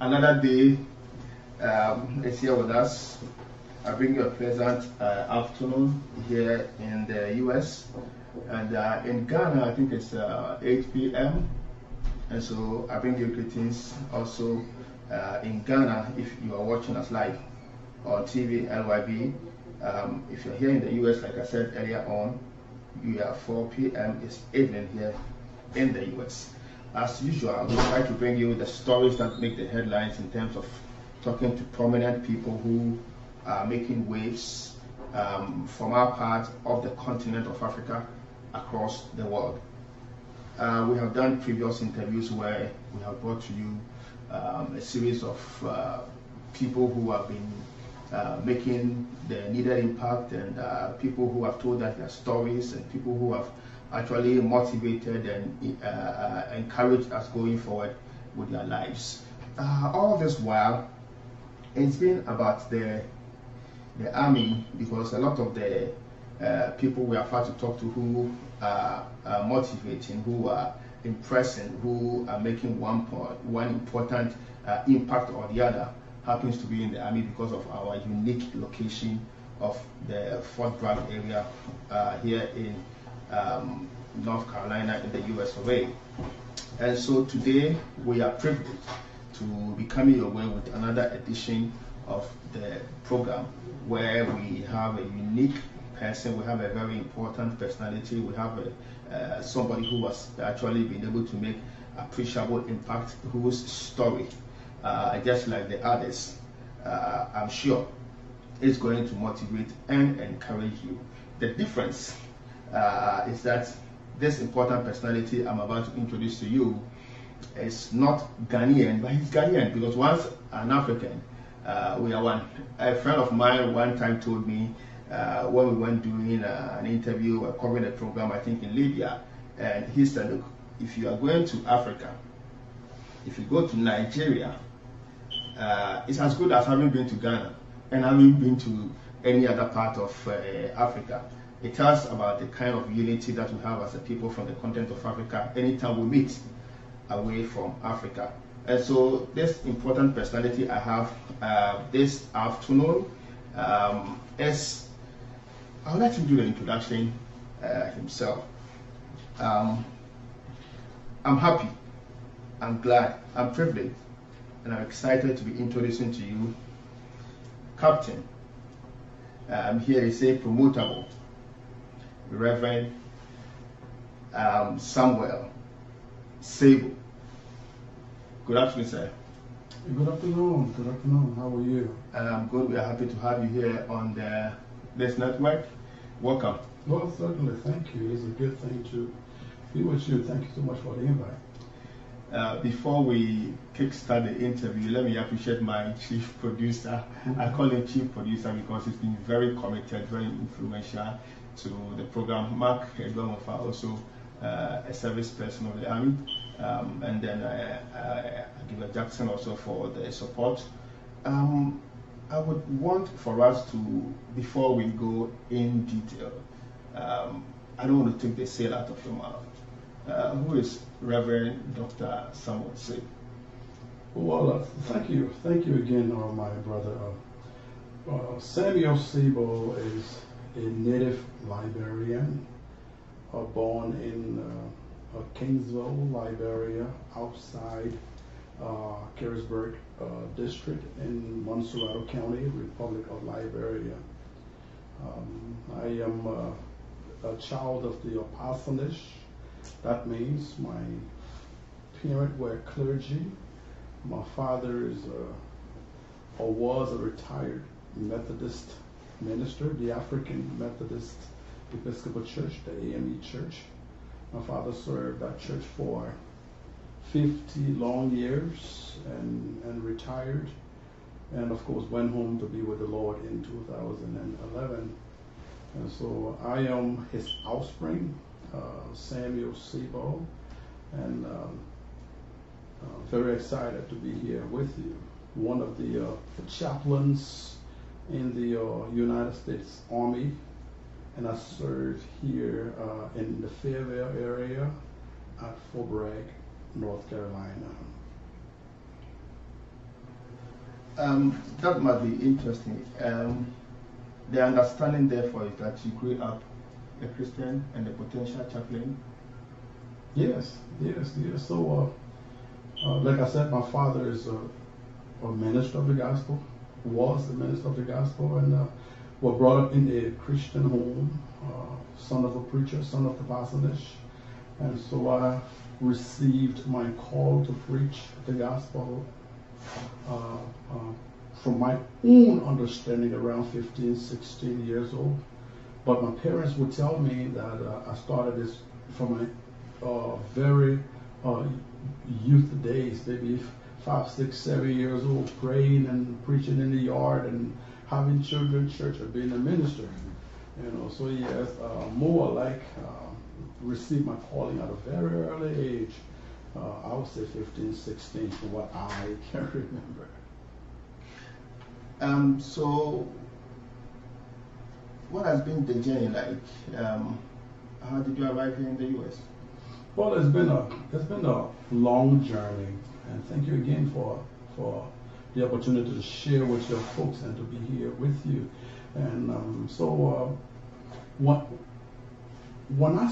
Another day is here with us. I bring you a pleasant afternoon here in the US, and in Ghana I think it's 8 p.m. and so I bring you greetings also in Ghana if you are watching us live on TV LYB. If you're here in the US, like I said earlier on, you are 4 p.m. It's evening here in the US. As usual, we try to bring you the stories that make the headlines in terms of talking to prominent people who are making waves from our part of the continent of Africa across the world. We have done previous interviews where we have brought to you a series of people who have been making the needed impact, and people who have told us their stories, and people who have actually motivated and encouraged us going forward with their lives. All this while, it's been about the army, because a lot of the people we have had to talk to who are motivating, who are impressing, who are making one important impact or the other happens to be in the army because of our unique location of the Fort Bragg area here in North Carolina in the US of A. And so today we are privileged to be coming your way with another edition of the program where we have a unique person, we have a very important personality, we have somebody who has actually been able to make appreciable impact, whose story, just like the others, I'm sure is going to motivate and encourage you. The difference is that this important personality I'm about to introduce to you is not Ghanaian, but he's Ghanaian because once an African, we are one. A friend of mine one time told me when we went doing an interview covering a program, I think in Libya, and he said, look, if you are going to Africa, if you go to Nigeria, it's as good as having been to Ghana and having been to any other part of Africa. It tells about the kind of unity that we have as a people from the continent of Africa anytime we meet away from Africa. And so this important personality I have this afternoon is, I'll let him do the introduction himself. I'm happy, I'm glad, I'm privileged, and I'm excited to be introducing to you Captain. Here is a Promotable, Reverend Samuel Siebo. Good afternoon, sir. Good afternoon. Good afternoon. How are you? I'm good. We are happy to have you here on this network. Welcome. Well, certainly. Thank you. It's a good thing to be with you. Thank you so much for the invite. Before we kickstart the interview, let me appreciate my chief producer. I call him chief producer because he's been very committed, very influential to the program. Mark Edwamofa, also a service person of the Army, and then Giver Jackson also for the support. I would want for us to, before we go in detail, I don't want to take the sail out of your mouth. Who is Reverend Dr. Samuel Siebo? Well, thank you. Thank you again, my brother. Samuel Siebo is a native Liberian, born in Kingsville, Liberia, outside Carisburg district in Montserrat County, Republic of Liberia. I am a child of the parsonage. That means my parents were clergy. My father is or was a retired Methodist minister, the African Methodist Episcopal Church, the AME Church. My father served that church for 50 long years and retired, and of course went home to be with the Lord in 2011. And so I am his offspring, Samuel Siebo, and very excited to be here with you. One of the chaplains in the United States Army, and I served here in the Fayetteville area at Fort Bragg, North Carolina. That might be interesting. The understanding, therefore, is that you grew up a Christian and a potential chaplain. Yes. So, like I said, my father is a minister of the gospel, was the minister of the gospel, and was brought up in a Christian home, son of a preacher, son of the parsonage. And so I received my call to preach the gospel from my own understanding around 15, 16 years old. But my parents would tell me that I started this from my very youth days, maybe 5, 6, 7 years old, praying and preaching in the yard and having children's church and being a minister. So yes, more like received my calling at a very early age. I would say 15, 16 from what I can remember. So what has been the journey like? How did you arrive here in the U.S.? Well, it's been a long journey, and thank you again for the opportunity to share with your folks and to be here with you. And when I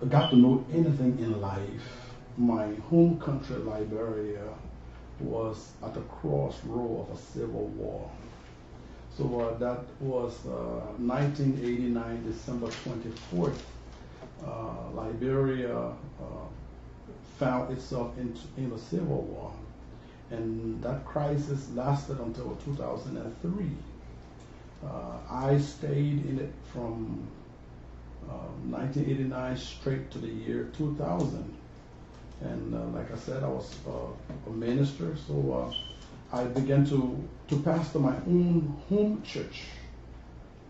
got to know anything in life, my home country, Liberia, was at the crossroad of a civil war. So that was 1989, December 24th. Liberia found itself in a civil war, and that crisis lasted until 2003. I stayed in it from 1989 straight to the year 2000. And like I said, I was a minister, so I began to pastor my own home church,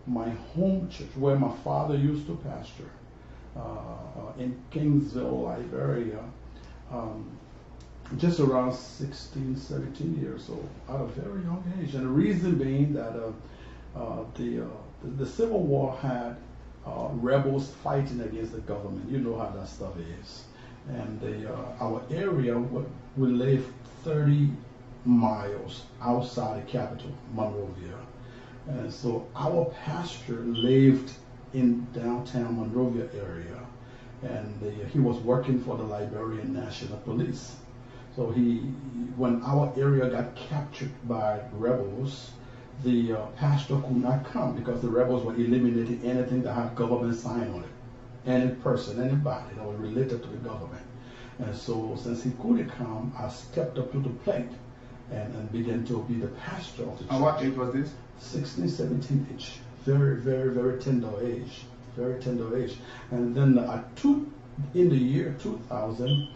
where my father used to pastor in Kingsville, Liberia, just around 16, 17 years old, at a very young age. And the reason being that the Civil War had rebels fighting against the government. You know how that stuff is. And our area, we live 30 miles outside the capital, Monrovia. And so our pastor lived in downtown Monrovia area, and he was working for the Liberian National Police. So when our area got captured by rebels, the pastor could not come because the rebels were eliminating anything that had government sign on it. Any person, anybody that was related to the government. And so since he couldn't come, I stepped up to the plate and began to be the pastor of the church. And what age was this? 16, 17 age. Very, very, very tender age. Very tender age. And then in the year 2000,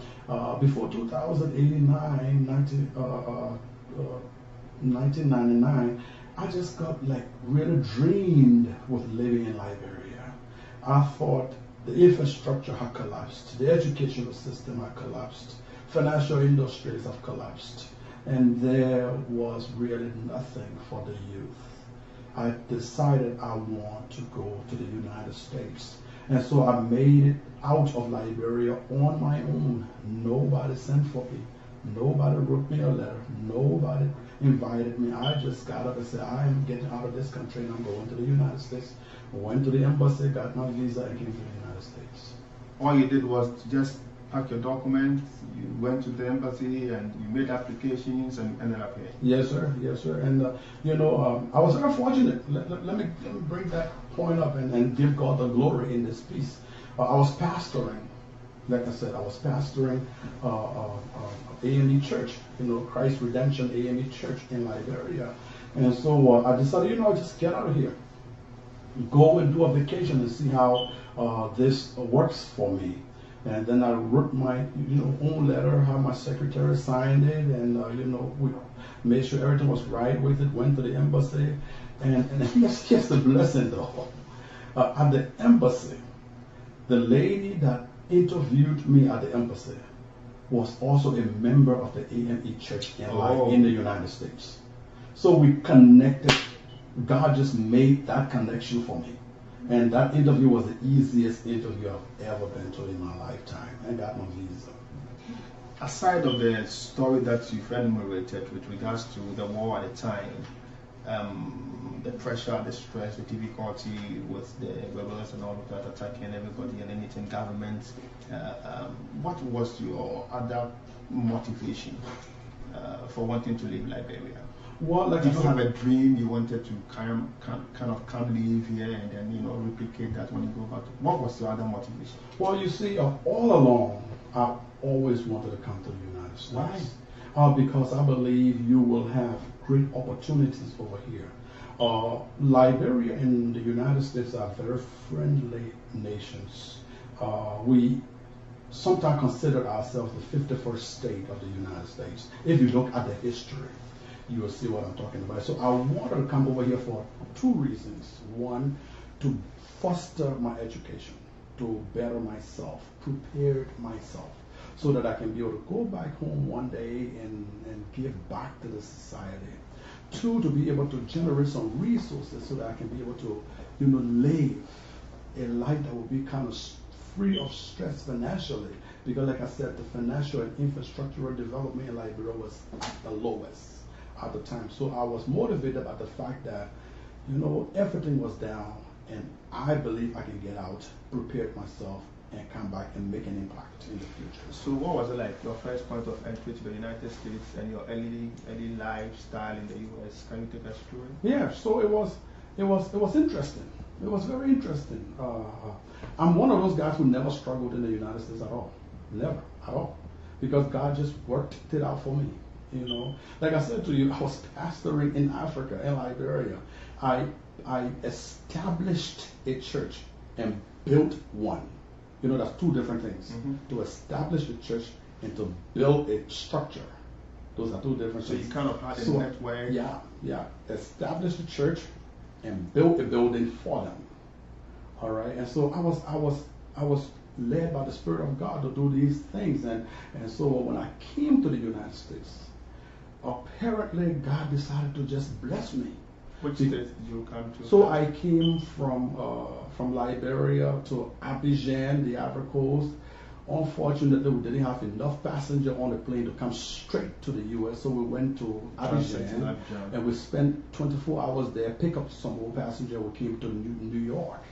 before 2089, 1999, I just got really dreamed with living in Liberia. I thought the infrastructure had collapsed, the educational system had collapsed, financial industries have collapsed, and there was really nothing for the youth. I decided I want to go to the United States. And so I made it out of Liberia on my own. Nobody sent for me. Nobody wrote me a letter. Nobody invited me. I just got up and said, I am getting out of this country and I'm going to the United States. Went to the embassy, got my visa, and came to the United States. All you did was to just pack your documents, you went to the embassy and you made applications and ended up here. Yes, sir. Yes, sir. And, I was very fortunate. Let me bring that point up and give God the glory in this piece. I was pastoring. Like I said, I was pastoring AME Church, Christ Redemption AME Church in Liberia. And so I decided, just get out of here. Go and do a vacation and see how this works for me. And then I wrote my own letter, had my secretary signed it, and we made sure everything was right with it, went to the embassy. And here's the blessing though. At the embassy, the lady that interviewed me at the embassy was also a member of the AME Church in the United States. So we connected. God just made that connection for me. And that interview was the easiest interview I've ever been to in my lifetime. I got my visa. aside of the story that you've enumerated with regards to the war at the time, the pressure, the stress, the difficulty with the rebels and all of that attacking everybody and anything government, what was your other motivation for wanting to leave Liberia? Well, like did you have a dream you wanted to kind of come live here and then replicate that when you go back? What was your other motivation? Well, you see, all along, I always wanted to come to the United States. Why? Because I believe you will have great opportunities over here. Liberia and the United States are very friendly nations. We sometimes consider ourselves the 51st state of the United States. If you look at the history, you will see what I'm talking about. So I wanted to come over here for two reasons. One, to foster my education, to better myself, prepare myself, so that I can be able to go back home one day and give back to the society. Two, to be able to generate some resources so that I can be able to, live a life that will be kind of free of stress financially. Because like I said, the financial and infrastructural development in Liberia was at the lowest at the time. So I was motivated by the fact that, everything was down, and I believe I can get out, prepare myself, and come back and make an impact in the future. So what was it like, your first point of entry to the United States and your early lifestyle in the US? Can you take us through it? Yeah, so it was interesting. It was very interesting. I'm one of those guys who never struggled in the United States at all. Never, at all. Because God just worked it out for me. Like I said to you, I was pastoring in Africa, in Liberia. I established a church and built one. That's two different things. Mm-hmm. To establish a church and to build a structure. Those are two different things. So you kind of had a network. Yeah. Established a church and built a building for them. All right. And so I was led by the Spirit of God to do these things. And so when I came to the United States, apparently God decided to just bless me. Which state did you come to? So I came from Liberia to Abidjan, the Ivory Coast. Unfortunately, we didn't have enough passenger on the plane to come straight to the U.S., so we went to Abidjan, and we spent 24 hours there, pick up some more passenger. We came to New York.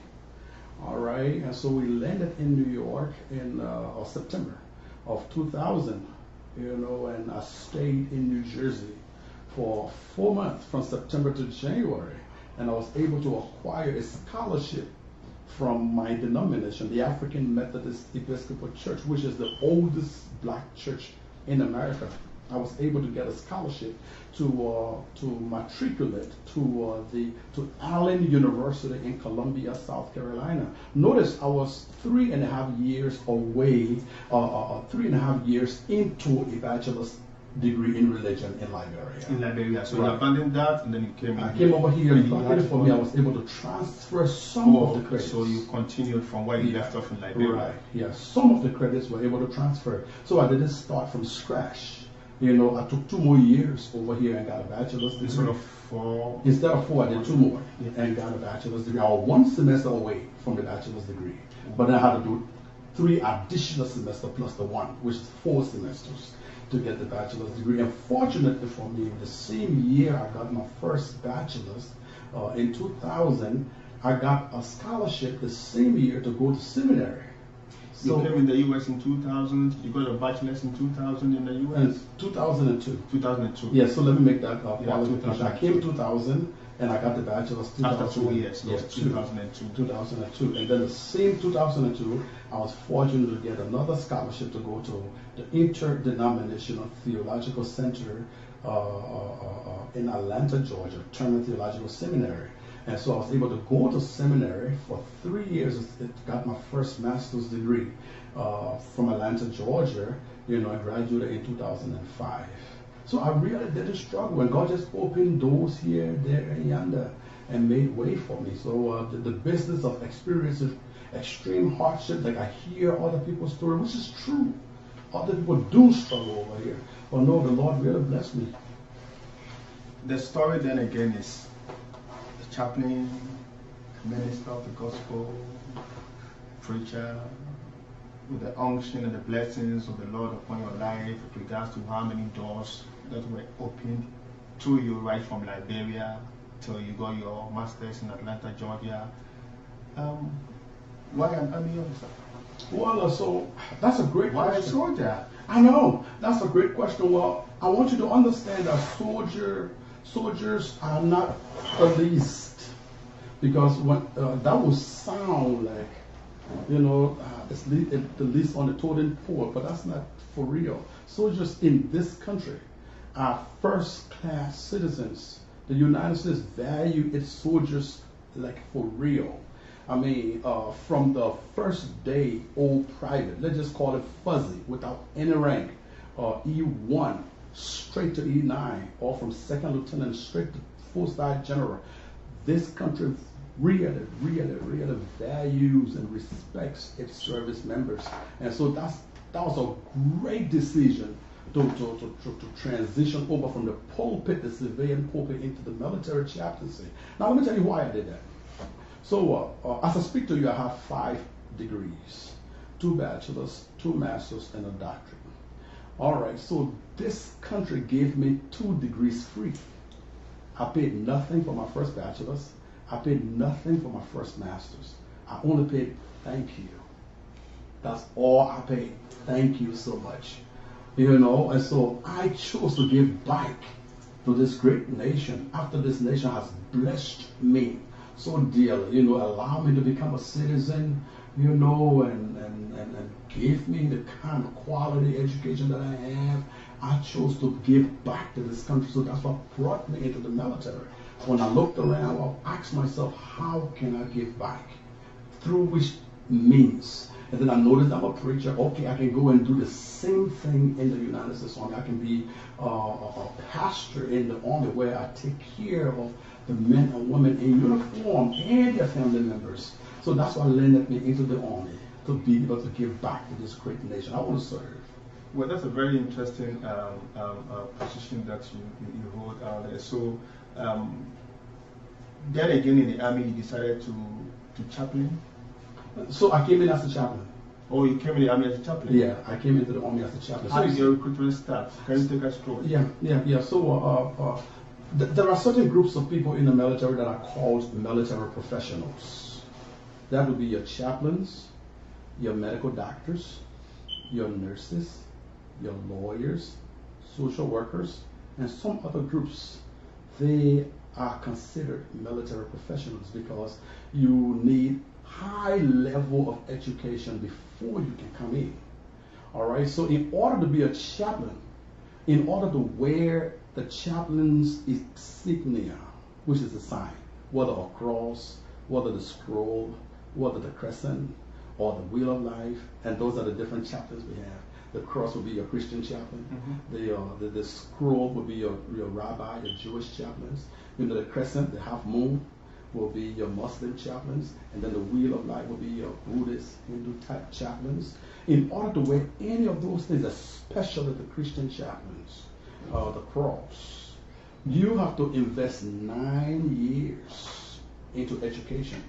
All right, and so we landed in New York in September of 2000, and I stayed in New Jersey for 4 months, from September to January, and I was able to acquire a scholarship from my denomination, the African Methodist Episcopal Church, which is the oldest black church in America. I was able to get a scholarship to matriculate to Allen University in Columbia, South Carolina. Notice I was 3.5 years away, 3.5 years into a bachelor's degree in religion in Liberia. In Liberia, so you abandoned that and then you came. I came over here, and luckily for me, I was able to transfer some of the credits. So you continued from where you left off in Liberia. Right. Yeah, some of the credits were able to transfer. So I didn't start from scratch. I took 2 more years over here and got a bachelor's degree. Instead of 4? Instead of 4, I did 2 more and got a bachelor's degree. I was 1 semester away from the bachelor's degree, but then I had to do 3 additional semesters plus the 1, which is 4 semesters to get the bachelor's degree. And fortunately for me, the same year I got my first bachelor's, in 2000, I got a scholarship the same year to go to seminary. So you came in the U.S. in 2000. You got a bachelor's in 2000 in the U.S. 2002. 2002. Yeah. So let me make that qualification. I came 2000 and I got the bachelor's 2000. After 2 years. Yes. 2002. 2002. And then the same 2002, I was fortunate to get another scholarship to go to the Interdenominational Theological Center in Atlanta, Georgia, Turner Theological Seminary. And so I was able to go to seminary for 3 years. It got my first master's degree from Atlanta, Georgia, and graduated in 2005. So I really didn't struggle, and God just opened doors here, there, and yonder, and made way for me. So the business of experiencing extreme hardship, like I hear other people's stories, which is true. Other people do struggle over here. But no, the Lord really blessed me. The story then again is chaplain, minister of the gospel, preacher, with the unction and the blessings of the Lord upon your life with regards to how many doors that were opened to you right from Liberia till you got your master's in Atlanta, Georgia. Why an army officer? Well, so that's a great Why question. a soldier? I know, that's a great question. Well, I want you to understand that soldiers are not policed, because when that would sound like, it's the least on the totem pole, but that's not for real. Soldiers in this country are first-class citizens. The United States value its soldiers like for real. I mean, from the first day, old private, let's just call it fuzzy, without any rank, E1 straight to E9, or from second lieutenant straight to full-size general. This country really values and respects its service members. And so that was a great decision to transition over from the pulpit, the civilian pulpit, into the military chaplaincy. Now, let me tell you why I did that. So, as I speak to you, I have 5 degrees, 2 bachelors, 2 masters, and a doctorate. All right, so this country gave me 2 degrees free. I paid nothing for my first bachelor's. I paid nothing for my first master's. I only paid thank you. That's all I paid. Thank you so much. And so I chose to give back to this great nation after this nation has blessed me so dearly, allow me to become a citizen, and give me the kind of quality education that I have. I chose to give back to this country, so that's what brought me into the military. When I looked around, I asked myself, how can I give back? Through which means? And then I noticed I'm a preacher. Okay, I can go and do the same thing in the United States Army. I can be a pastor in the Army, where I take care of the men and women in uniform and their family members. So that's what landed me into the Army, to be able to give back to this great nation. I want to serve. Well, that's a very interesting position that you hold out there. So, then again in the Army, you decided to chaplain? So I came in as a chaplain. Oh, you came in the Army as a chaplain? Yeah, I came into the Army as a chaplain. How did your recruitment start? Can you take us through? Yeah. So there are certain groups of people in the military that are called military professionals. That would be your chaplains, your medical doctors, your nurses, your lawyers, social workers, and some other groups. They are considered military professionals because you need high level of education before you can come in. All right, so in order to be a chaplain, in order to wear the chaplain's insignia, which is a sign, whether a cross, whether the scroll, whether the crescent, or the wheel of life, and those are the different chaplains we have. The cross would be your Christian chaplain. Mm-hmm. The scroll would be your rabbi, your Jewish chaplains. The crescent, the half moon, will be your Muslim chaplains, and then the wheel of life will be your Buddhist, Hindu type chaplains. In order to wear any of those things, especially the Christian chaplains, the cross, you have to invest 9 years into education.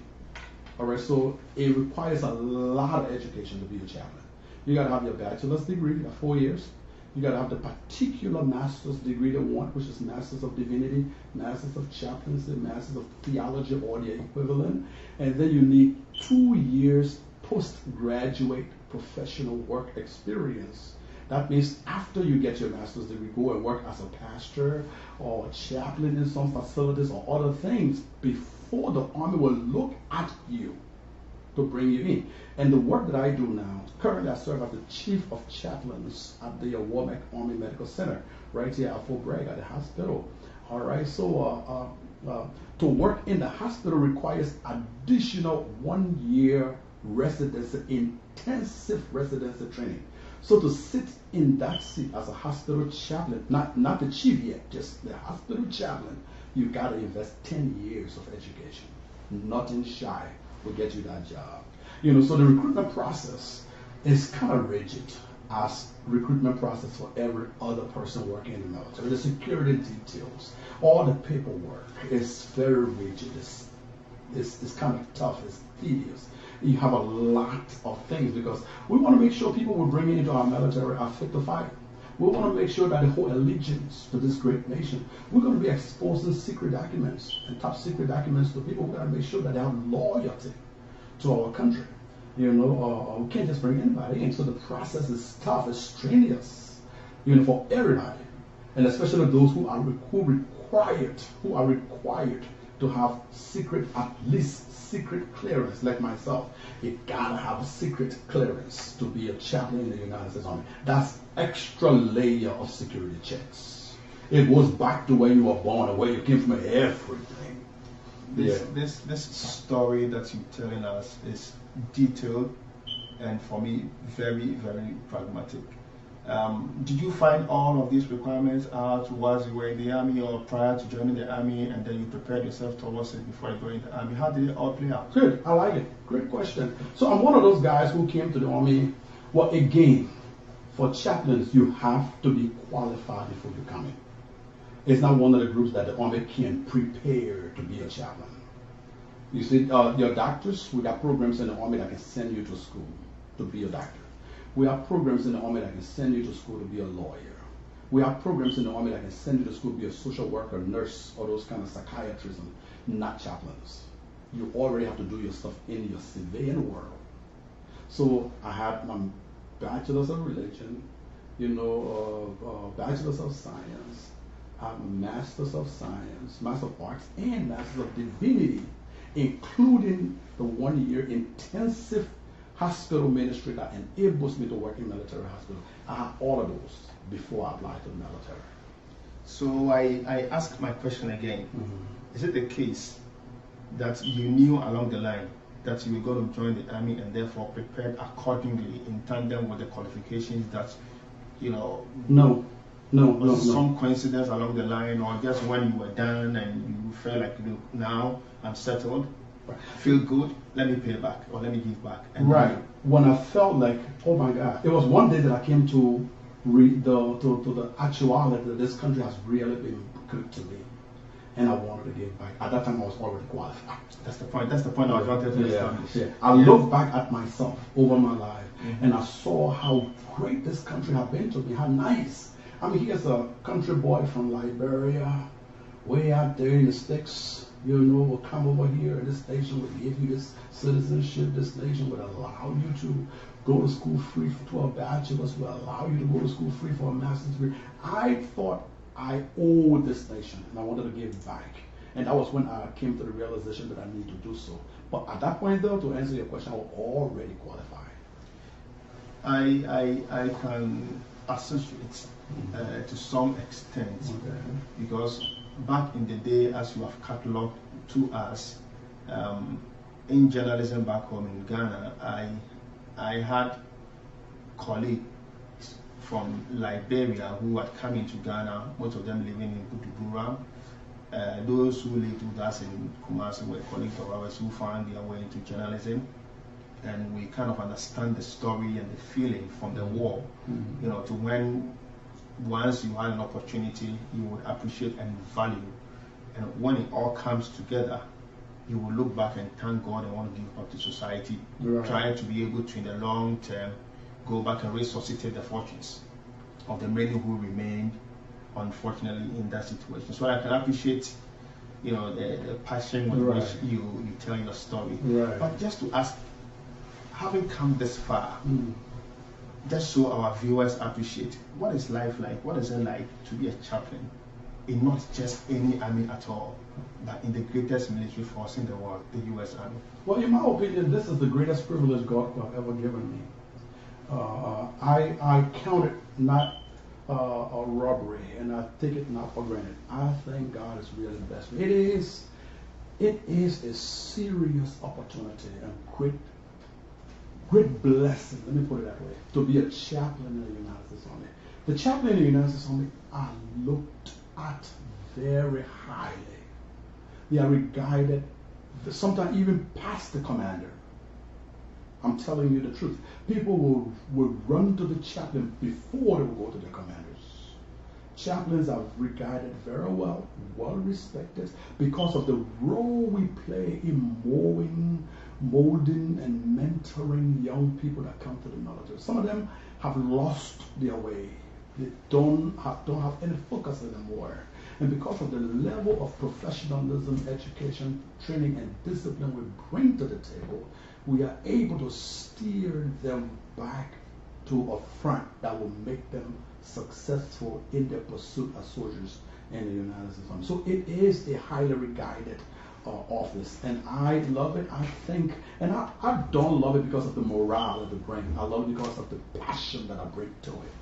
All right, so it requires a lot of education to be a chaplain. You got to have your bachelor's degree, 4 years. You got to have the particular master's degree they want, which is Masters of Divinity, Masters of Chaplaincy, Masters of Theology, or the equivalent. And then you need 2 years postgraduate professional work experience. That means after you get your master's degree, go and work as a pastor or a chaplain in some facilities or other things before the Army will look at you to bring you in. And the work that I do now, currently I serve as the Chief of Chaplains at the War Army Medical Center, right here at Fort Bragg at the hospital. All right, so to work in the hospital requires additional 1 year residency, intensive residency training. So to sit in that seat as a hospital chaplain, not the chief yet, just the hospital chaplain, you got to invest 10 years of education. Nothing shy will get you that job. So the recruitment process is kind of rigid as recruitment process for every other person working in the military. The security details, all the paperwork is very rigid. It's kind of tough. It's tedious. You have a lot of things because we want to make sure people we bring into our military are fit to fight. We want to make sure that the whole allegiance to this great nation, we're going to be exposing secret documents and top secret documents to people. We've got to make sure that they have loyalty to our country. You know, we can't just bring anybody in. So the process is tough, it's strenuous, you know, for everybody. And especially those who are required to have secret, at least secret clearance, like myself. You gotta have a secret clearance to be a chaplain in the United States Army. That's extra layer of security checks. It goes back to where you were born and where you came from, everything. This story that you're telling us is detailed and for me very, very pragmatic. Did you find all of these requirements out whilst you were in the army or prior to joining the army, and then you prepared yourself towards it before you go into the army? How did it all play out? Good, I like it. Great question. So I'm one of those guys who came to the army. Well, again, for chaplains, you have to be qualified before you come in. It's not one of the groups that the army can prepare to be a chaplain. You see, your doctors, we got programs in the army that can send you to school to be a doctor. We have programs in the army that can send you to school to be a lawyer. We have programs in the army that can send you to school to be a social worker, nurse, or those kind of psychiatrists, not chaplains. You already have to do your stuff in your civilian world. So I had my bachelor's of religion, you know, bachelor's of science, I have a master's of science, master of arts, and master's of divinity, including the 1 year intensive hospital ministry that enables me to work in military hospital. I have all of those before I applied to the military. So I ask my question again. Is it the case that you knew along the line that you were going to join the army and therefore prepared accordingly in tandem with the qualifications that, you know? No. Some coincidence along the line, or just when you were done and you felt like, look, now I'm settled, feel good, let me pay back or let me give back. And right. When I felt like, oh my God, it was one day that I came to the actuality that this country has really been good to me, and I wanted to give back. At that time, I was already qualified. That's the point. That's the point I was wanting to establish. Yeah. I look back at myself over my life, and I saw how great this country has been to me. How nice. I mean, here's a country boy from Liberia, way out there in the sticks. You know, will come over here, and this nation will give you this citizenship. This nation would allow you to go to school free to a bachelor's, will allow you to go to school free for a master's degree. I thought I owed this nation, and I wanted to give back. And that was when I came to the realization that I need to do so. But at that point, though, to answer your question, I was already qualified. I can associate to some extent, because back in the day, as you have cataloged to us, in journalism back home in Ghana, I had colleagues from Liberia who had come into Ghana, most of them living in Bujumbura. Those who lived with us in Kumasi were colleagues of ours who found their way into journalism, and we kind of understand the story and the feeling from the war, you know, to when once you had an opportunity, you would appreciate and value. And when it all comes together, you will look back and thank God and want to give back to society, trying to be able to, in the long term, go back and resuscitate the fortunes of the many who remained, unfortunately, in that situation. So I can appreciate, you know, the passion with which you tell your story. But just to ask, having come this far, just so our viewers appreciate, what is life like? What is it like to be a chaplain in not just any army at all, but in the greatest military force in the world, the U.S. Army? Well, in my opinion, this is the greatest privilege God could have ever given me. I count it not a robbery, and I take it not for granted. I think God has really blessed me. It is a serious opportunity and great blessing, let me put it that way, to be a chaplain in the United States Army. The chaplain in the United States Army are looked at very highly. They are regarded, sometimes even past the commander. I'm telling you the truth. People will run to the chaplain before they will go to their commanders. Chaplains are regarded very well respected because of the role we play in mowing, molding and mentoring young people that come to the military. Some of them have lost their way. They don't have any focus anymore. And because of the level of professionalism, education, training, and discipline we bring to the table, we are able to steer them back to a front that will make them successful in their pursuit as soldiers in the United States Army. So it is a highly regarded office, and I love it. I think, and I don't love it because of the morale that it brings. I love it because of the passion that I bring to it.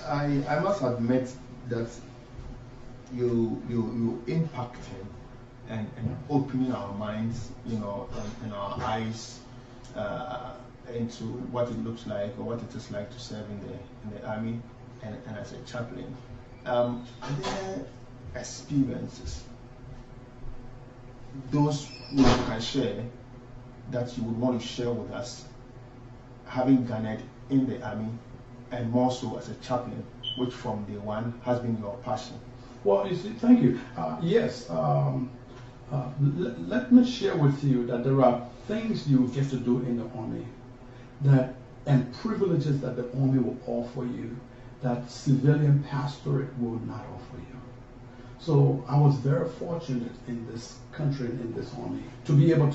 I must admit that you impacting and opening our minds, and our eyes into what it looks like or what it is like to serve in the army and as a chaplain. Are there experiences, those you can share, that you would want to share with us, having garnered in the army and more so as a chaplain, which from day one has been your passion? Well, you see, thank you. Yes, let me share with you that there are things you get to do in the army and privileges that the army will offer you that civilian pastorate will not offer you. So I was very fortunate in this country and in this army to be able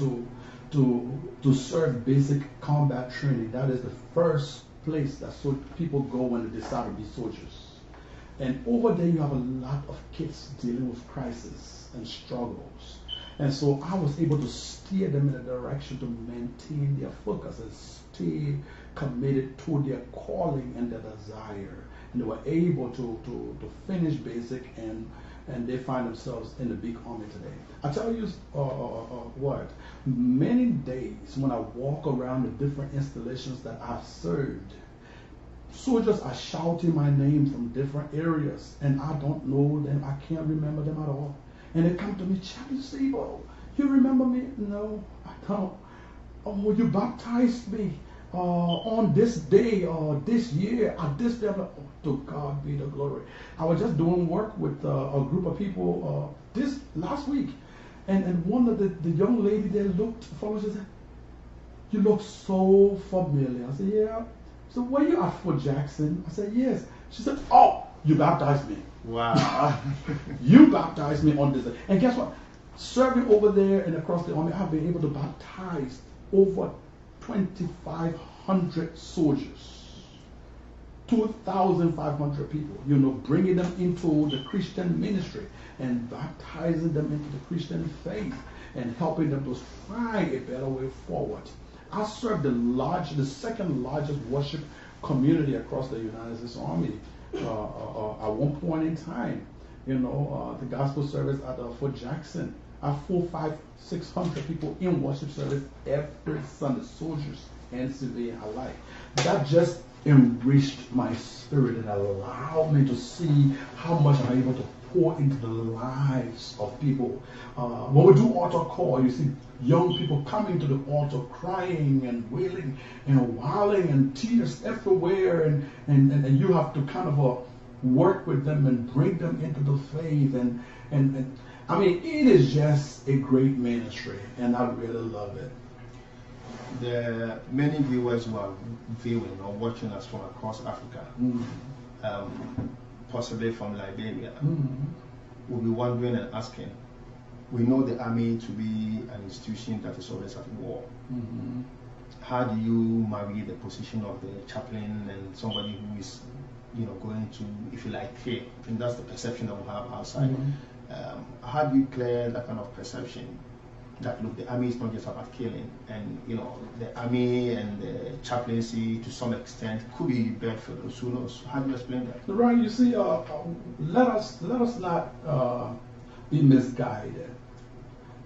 to serve basic combat training. That is the first place that people go when they decide to be soldiers. And over there you have a lot of kids dealing with crisis and struggles. And so I was able to steer them in a direction to maintain their focus and stay committed to their calling and their desire. And they were able to finish basic, and they find themselves in the big army today. I tell you what, many days when I walk around the different installations that I've served, soldiers are shouting my name from different areas, and I don't know them, I can't remember them at all. And they come to me, Chaplain Siebo, you remember me? No, I don't. Oh, you baptized me on this day or this year at this day. Oh, to God be the glory. I was just doing work with a group of people this last week, and one of the young lady there looked for me. She said, "You look so familiar." I said, "Yeah." So, were you at Fort Jackson? I said, "Yes." She said, "Oh, you baptized me." Wow. You baptized me on this day. And guess what? Serving over there and across the army, I've been able to baptize over 2,500 soldiers, 2,500 people, bringing them into the Christian ministry and baptizing them into the Christian faith and helping them to find a better way forward. I served the second largest worship community across the United States Army at one point in time. The gospel service at Fort Jackson. I 400, 500, 600 people in worship service every Sunday, soldiers and civilian alike. That just enriched my spirit and allowed me to see how much I'm able to pour into the lives of people. When we do altar call, you see young people coming to the altar crying and wailing and wailing and tears everywhere, and you have to kind of work with them and bring them into the faith, and I mean, it is just a great ministry, and I really love it. There are many viewers who are viewing or watching us from across Africa, possibly from Liberia, will be wondering and asking, we know the army to be an institution that is always at war. How do you marry the position of the chaplain and somebody who is, going to, if you like, kill? And that's the perception that we have outside. How do you clear that kind of perception? That look, the army is not just about killing, and the army and the chaplaincy to some extent could be bad for those who knows. How do you explain that? Right, you see, let us not be misguided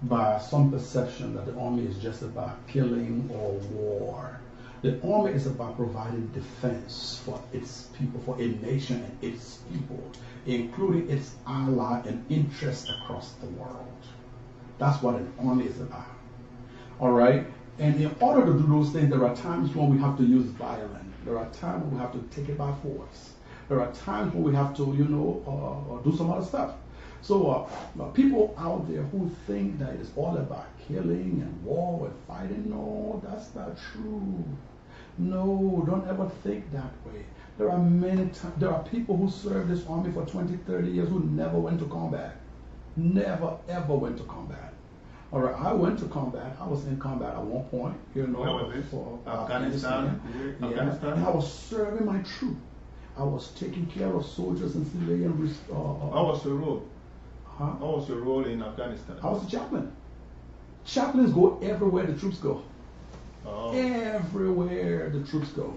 by some perception that the army is just about killing or war. The army is about providing defense for its people, for a nation and its people, including its ally and interests across the world. That's what an army is about. All right? And in order to do those things, there are times when we have to use violence. There are times when we have to take it by force. There are times when we have to, do some other stuff. So people out there who think that it's all about killing and war and fighting, no, that's not true. No, don't ever think that way. There are people who served this army for 20, 30 years who never went to combat. Never ever went to combat. All right, I went to combat. I was in combat at one point, Where was this? for Afghanistan. Yeah. Afghanistan. And I was serving my troop. I was taking care of soldiers and civilians. What was your role? Huh? What was your role in Afghanistan? I was a chaplain. Chaplains go everywhere the troops go. Oh. Everywhere the troops go.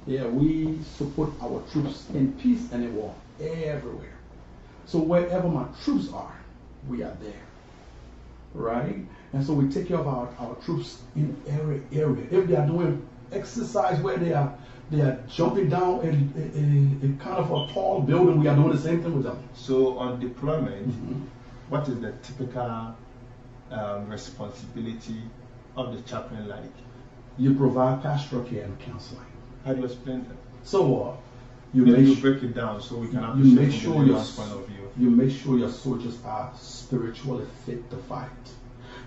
Yeah, we support our troops in peace and in war. Everywhere. So wherever my troops are, we are there. Right? And so we take care of our troops in every area. If they are doing exercise where they are jumping down a kind of a tall building, we are doing the same thing with them. So on deployment, what is the typical responsibility of the chaplain like? You provide pastoral care and counseling. How do you explain that? So you break it down so we can you make appreciate sure from the your point of view. you make sure your soldiers are spiritually fit to fight.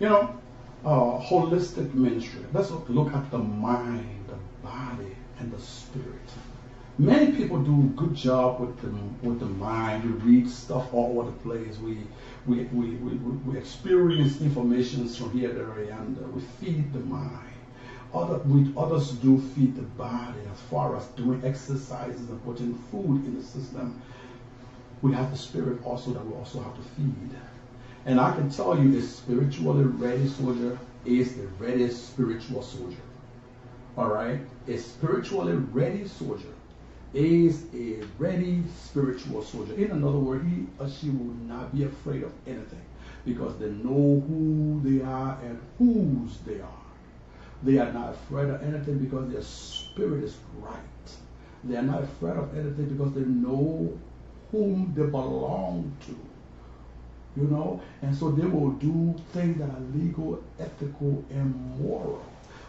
You know, holistic ministry. Let's look at the mind, the body, and the spirit. Many people do a good job with the mind. We read stuff all over the place. We experience information from here, there, and we feed the mind. Others do feed the body as far as doing exercises and putting food in the system. We have the spirit also that we also have to feed. And I can tell you, a spiritually ready soldier is a ready spiritual soldier. All right? A spiritually ready soldier is a ready spiritual soldier. In another word, he or she will not be afraid of anything because they know who they are and whose they are. They are not afraid of anything because their spirit is right. They are not afraid of anything because they know whom they belong to. You know? And so they will do things that are legal, ethical, and moral.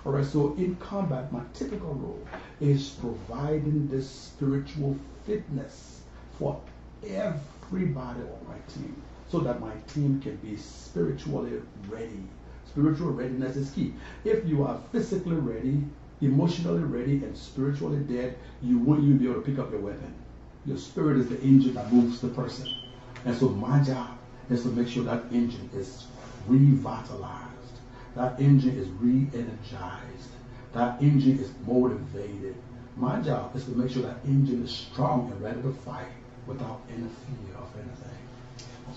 All right, so in combat, my typical role is providing this spiritual fitness for everybody on my team so that my team can be spiritually ready. Spiritual readiness is key. If you are physically ready, emotionally ready, and spiritually dead, you won't be able to pick up your weapon. Your spirit is the engine that moves the person. And so my job is to make sure that engine is revitalized. That engine is re-energized. That engine is motivated. My job is to make sure that engine is strong and ready to fight without any fear of anything.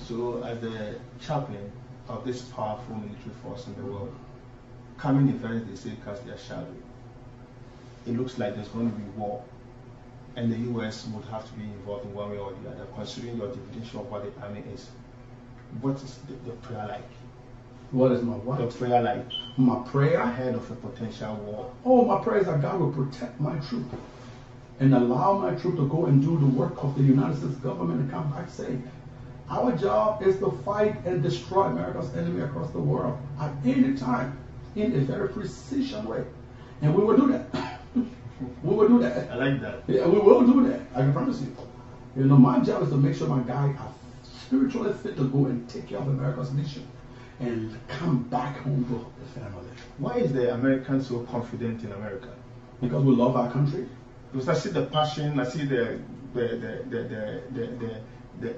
So as the chaplain of this powerful military force in the world, coming events they say cast their shadow. It looks like there's going to be war, and the U.S. would have to be involved in one way or the other, considering your definition of what the army is. What is the prayer like? What is my what? The prayer like? My prayer? Ahead of a potential war. Oh, my prayer is that God will protect my troop and allow my troop to go and do the work of the United States government and come back safe. Our job is to fight and destroy America's enemy across the world at any time in a very precision way. And we will do that. We will do that. I like that. Yeah, we will do that. I can promise you. You know, my job is to make sure my guys are spiritually fit to go and take care of America's mission and come back home to the family. Why is the American so confident in America? Because we love our country. Because I see the passion, I see the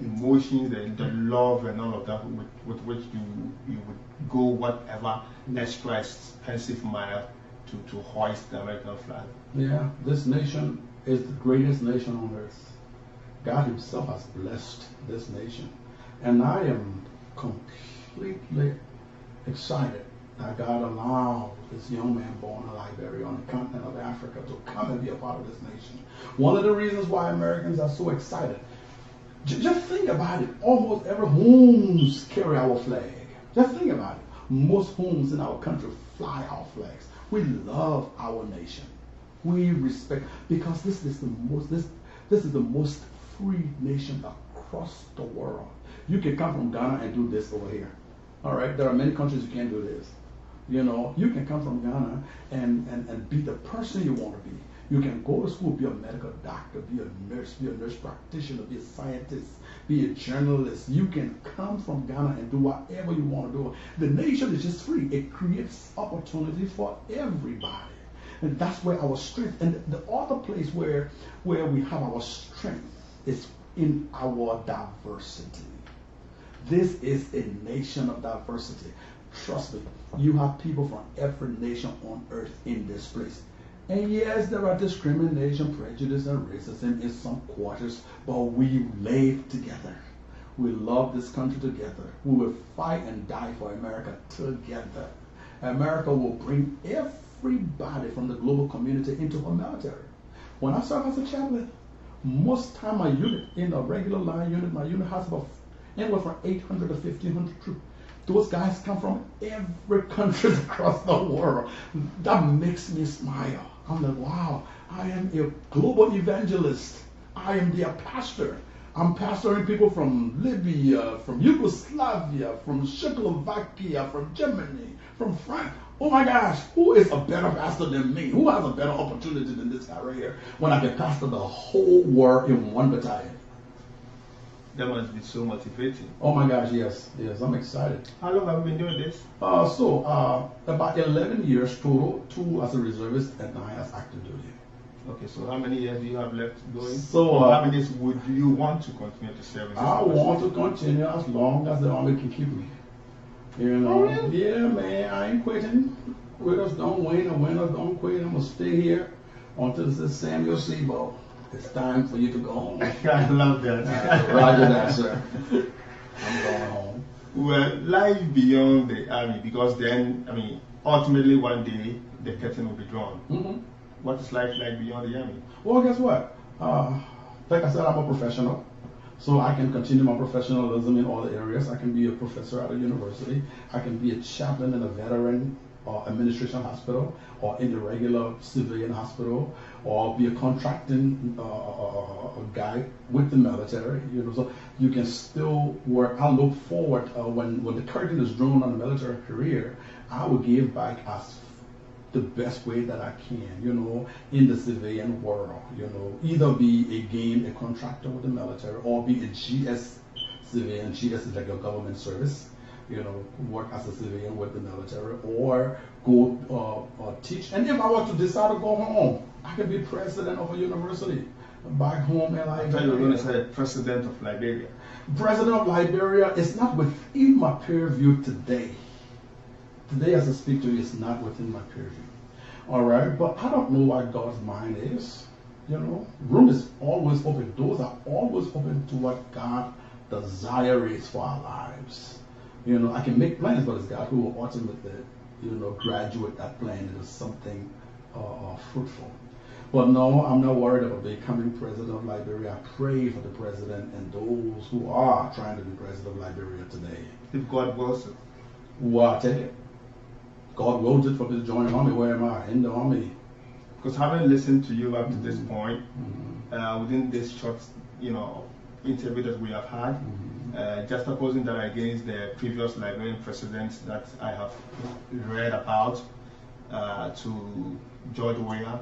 emotions, the love and all of that with which you would go whatever extra expensive mile to hoist the American flag. Yeah, this nation is the greatest nation on earth. God himself has blessed this nation. And I am completely excited that God allowed this young man born in Liberia on the continent of Africa to come and be a part of this nation. One of the reasons why Americans are so excited, just think about it. Almost every homes carry our flag. Just think about it. Most homes in our country fly our flags. We love our nation. We respect, because this is the most free nation across the world. You can come from Ghana and do this over here. All right, there are many countries you can't do this. You know, you can come from Ghana and be the person you want to be. You can go to school, be a medical doctor, be a nurse practitioner, be a scientist, be a journalist. You can come from Ghana and do whatever you want to do. The nation is just free. It creates opportunity for everybody. And that's where our strength, and the other place where we have our strength is in our diversity. This is a nation of diversity. Trust me, you have people from every nation on earth in this place. And yes, there are discrimination, prejudice, and racism in some quarters, but we live together. We love this country together. We will fight and die for America together. America will bring everybody from the global community into her military. When I serve as a chaplain, most time my unit, in a regular line unit, my unit has about anywhere from 800 to 1,500 troops. Those guys come from every country across the world. That makes me smile. I'm like, wow, I am a global evangelist. I am their pastor. I'm pastoring people from Libya, from Yugoslavia, from Czechoslovakia, from Germany, from France. Oh my gosh, who is a better pastor than me? Who has a better opportunity than this guy right here when I can pastor the whole world in one battalion? That must be so motivating. Oh my gosh, yes, I'm excited. How long have you been doing this? About 11 years total, 2 as a reservist and 9 as active duty. Okay, so how many years do you have left going? So how many years would you want to continue to serve? I want to continue as long as the Army can keep me. You know, really? Yeah, man, I ain't quitting. Quitters don't win and winners don't quit. I'm gonna stay here until it says Samuel Siebo. It's time for you to go home. I love that. Roger that, sir. I'm going home. Well, life beyond the Army, because then, I mean, ultimately one day the curtain will be drawn. Mm-hmm. What is life like beyond the Army? Well, guess what? Like I said, I'm a professional. So I can continue my professionalism in all the areas. I can be a professor at a university. I can be a chaplain in a veteran administration hospital, or in the regular civilian hospital, or be a contracting guy with the military. You know, so you can still work. I look forward when the curtain is drawn on the military career. I will give back as the best way that I can, you know, in the civilian world, you know, either be a contractor with the military, or be a GS civilian. GS is like a government service, you know, work as a civilian with the military, or go teach. And if I were to decide to go home, I could be president of a university back home in Liberia. I thought you were going to say president of Liberia. President of Liberia is not within my purview today. Today, as I speak to you, it's not within my purview. All right, but I don't know what God's mind is. You know, room is always open. Doors are always open to what God desire is for our lives. You know, I can make plans, but it's God who will ultimately, you know, graduate that plan into something fruitful. But no, I'm not worried about becoming president of Liberia. I pray for the president and those who are trying to be president of Liberia today. If God wills it. Well, I take it. God wills it for me to join the army. Where am I? In the army. Because having listened to you up to this point, within this short, you know, interview that we have had, just opposing that against the previous Liberian presidents that I have read about, to George Weah,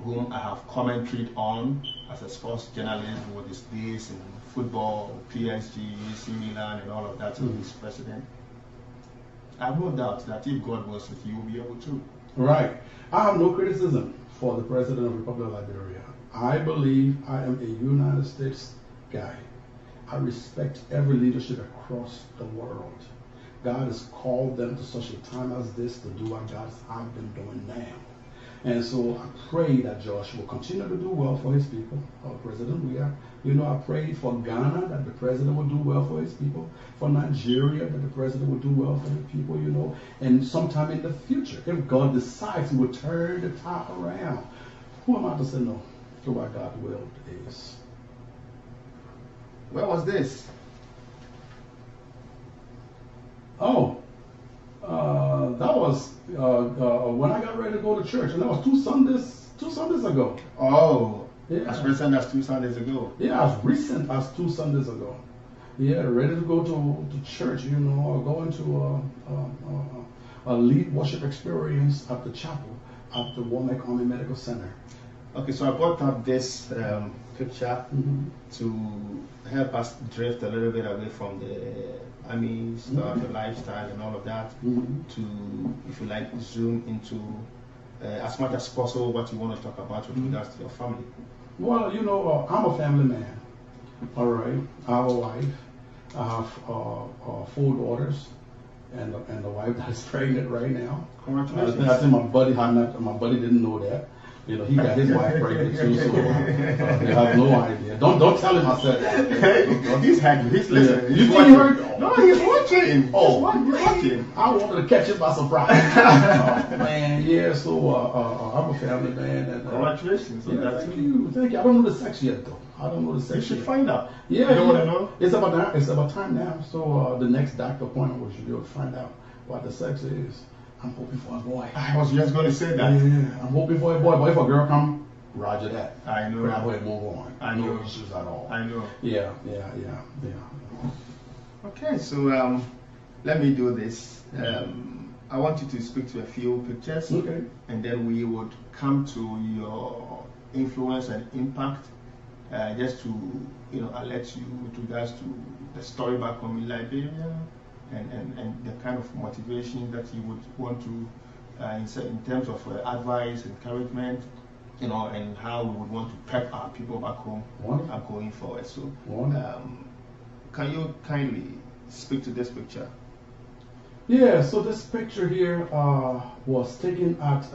whom I have commented on as a sports journalist with his days in football, PSG, AC Milan, and all of that, with his president. I have no doubt that if God was with you, you'll be able to. Right. I have no criticism for the President of the Republic of Liberia. I believe I am a United States guy. I respect every leadership across the world. God has called them to such a time as this to do what God has been doing now. And so I pray that Josh will continue to do well for his people. President Weah, you know, I prayed for Ghana that the president would do well for his people. For Nigeria, that the president would do well for the people, you know. And sometime in the future, if God decides he will turn the tide around, who am I to say no to what God's will is? Where was this? Oh, that was when I got ready to go to church, and that was two Sundays ago. Oh, yeah. As recent as 2 Sundays ago. Yeah, as recent as 2 Sundays ago. Yeah, ready to go to church, you know, or going to a lead worship experience at the chapel at the Womack Army Medical Center. Okay, so I brought up this picture to help us drift a little bit away from the army stuff, the lifestyle and all of that, to, if you like, zoom into as much as possible what you want to talk about with regards to your family. Well, you know, I'm a family man. All right, I have a wife. I have 4 daughters, and a wife that is pregnant right now. Congratulations! I think my buddy didn't know that. You know, he got his wife pregnant too, so they have no idea. Don't tell him I said that. He's happy. He's listening. You think he heard? No, he's watching. Oh, he's watching. I wanted to catch him by surprise. Oh, man, yeah. So I'm a family man. And, congratulations. Yeah, thank you. I don't know the sex yet, though. I don't know the sex. You should find out. Yeah, you don't want to know. It's about time now. So the next doctor appointment we should be able to find out what the sex is. I'm hoping for a boy. I was just going to say that. Yeah, I'm hoping for a boy. But if a girl come, roger that. I know. Grab her and move on. I know. No issues at all. I know. Yeah. Okay, so let me do this. I want you to speak to a few pictures. Okay. And then we would come to your influence and impact, just to alert you with regards to the story back home in Liberia. And the kind of motivation that you would want to, in terms of advice, encouragement, and how we would want to prep our people back home going forward. So, can you kindly speak to this picture? Yeah, so this picture here was taken at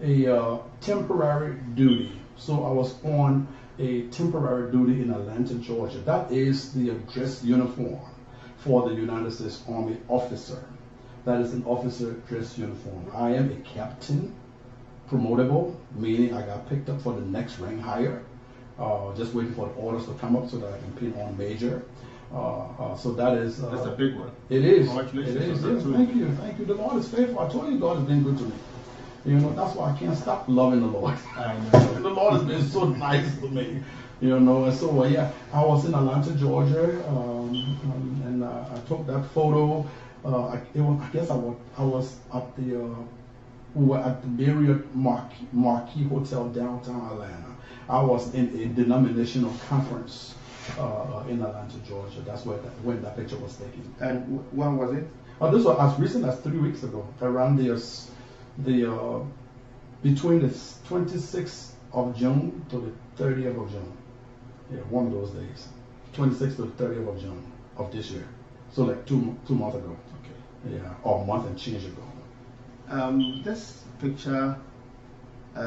a temporary duty. So I was on a temporary duty in Atlanta, Georgia. That is the dress uniform for the United States Army officer. That is an officer dress uniform. I am a captain, promotable, meaning I got picked up for the next rank higher. Just waiting for the orders to come up so that I can pin on major. So that is... that's a big one. It is. Congratulations. It is. Yes, thank you. The Lord is faithful. I told you God has been good to me. That's why I can't stop loving the Lord. I know. The Lord has been so nice to me. And so yeah, I was in Atlanta, Georgia, and I took that photo. I was at we were at the Marriott Marquis Hotel downtown Atlanta. I was in a denominational conference in Atlanta, Georgia. That's when that picture was taken. And when was it? This was as recent as 3 weeks ago, around between the 26th of June to the 30th of June. Yeah, one of those days, 26th to the 30th of June of this year. So like two months ago. Okay. Yeah, or a month and change ago. This picture, I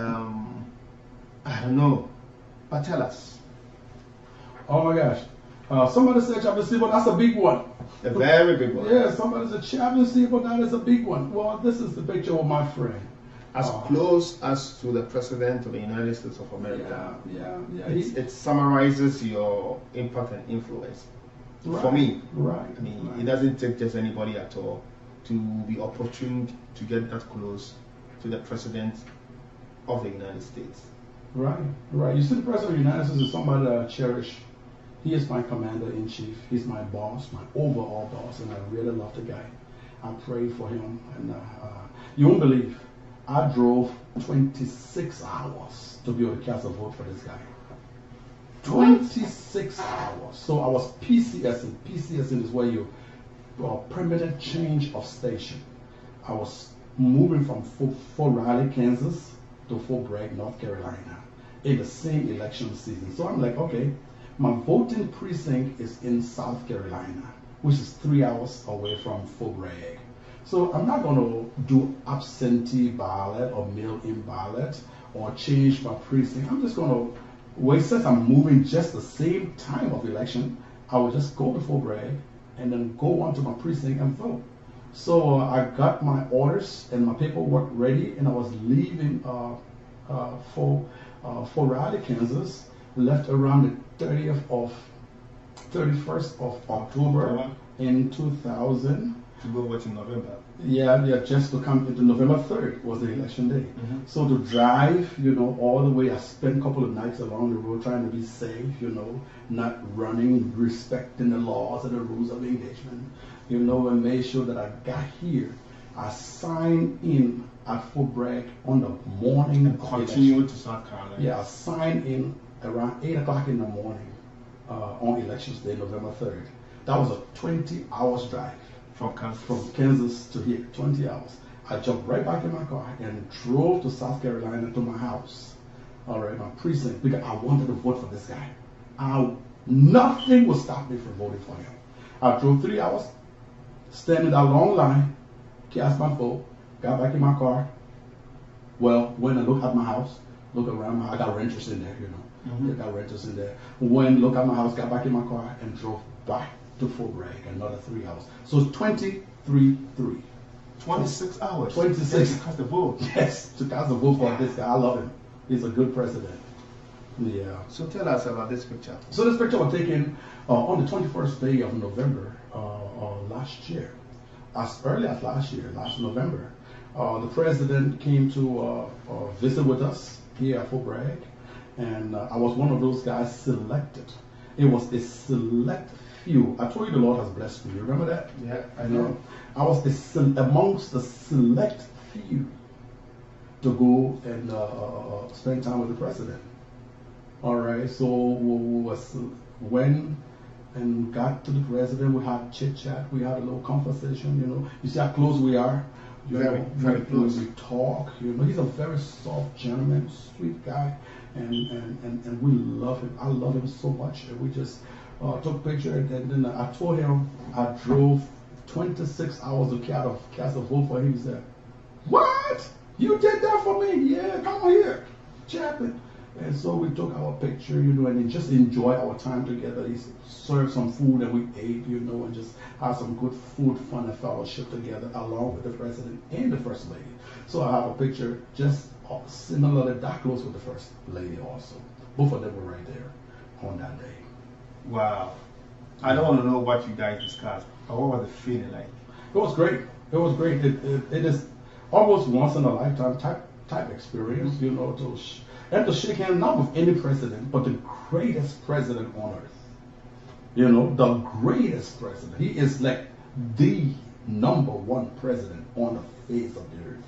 don't know, but tell us. Oh my gosh. Somebody said Chaplain Siebo, that's a big one. A very big one. Yeah, somebody said Chaplain Siebo, that is a big one. Well, this is the picture of my friend. As close as to the President of the United States of America. Yeah. It summarizes your impact and influence. Right, for me. Right. I mean, it doesn't take just anybody at all to be opportune to get that close to the President of the United States. Right. You see, the President of the United States is somebody that I cherish. He is my commander-in-chief. He's my boss, my overall boss, and I really love the guy. I pray for him, and you won't believe, I drove 26 hours to be able to cast a vote for this guy. 26 hours. So I was PCSing. PCSing is where you permanent change of station. I was moving from Fort Bragg, Kansas to Fort Bragg, North Carolina in the same election season. So I'm like, okay, my voting precinct is in South Carolina, which is 3 hours away from Fort Bragg. So I'm not going to do absentee ballot or mail-in ballot or change my precinct. I'm just going to wait. Since I'm moving just the same time of election, I will just go to Fort Bragg and then go on to my precinct and vote. So I got my orders and my paperwork ready, and I was leaving for Raleigh, Kansas. Left around the 31st of October in 2000. To go what in November? Yeah, just to come into November 3rd was the election day. Mm-hmm. So to drive, all the way, I spent a couple of nights along the road trying to be safe, not running, respecting the laws and the rules of engagement, and made sure that I got here I signed in at Fort Bragg on the morning and continued to South Carolina. Yeah, I signed in around 8 o'clock in the morning on Elections Day, November 3rd. That was a 20 hours drive. From Kansas. From Kansas to here, 20 hours. I jumped right back in my car and drove to South Carolina to my house. All right, my precinct, because I wanted to vote for this guy. Nothing would stop me from voting for him. I drove 3 hours, stand in that long line, cast my vote, got back in my car. Well, when I look at my house, look around, I got renters in there, you know. I got renters in there. When look at my house, got back in my car and drove back to Fort Bragg, another 3 hours. So it's 23-3. 26 hours. 26. To cast the vote. Yes, to cast the vote for this guy. I love him. He's a good president. Yeah. So tell us about this picture. So this picture was taken on the 21st day of November last year. As early as last November. The president came to visit with us here at Fort Bragg, and I was one of those guys selected. It was a select few. I told you the Lord has blessed me. You remember that? Yeah, I know. I was amongst the select few to go and spend time with the president. All right, so we went and we got to the president. We had chit chat. We had a little conversation. You know, you see how close we are. Very close. We talk. You know, he's a very soft gentleman, sweet guy, and we love him. I love him so much. And we just took picture, and then I told him I drove 26 hours to cast a vote for him. He said, "What? You did that for me? Yeah, come on here, Chaplain." And so we took our picture, you know, and just enjoy our time together. He served some food and we ate, you know, and just had some good food, fun, and fellowship together along with the president and the first lady. So I have a picture just similar that close with the first lady also. Both of them were right there on that day. Wow. I don't want to know what you guys discussed, but what was the feeling like? It was great. It was great. It is almost once in a lifetime type experience, you know, and to shake hands not with any president, but the greatest president on earth. You know, the greatest president. He is like the #1 president on the face of the earth.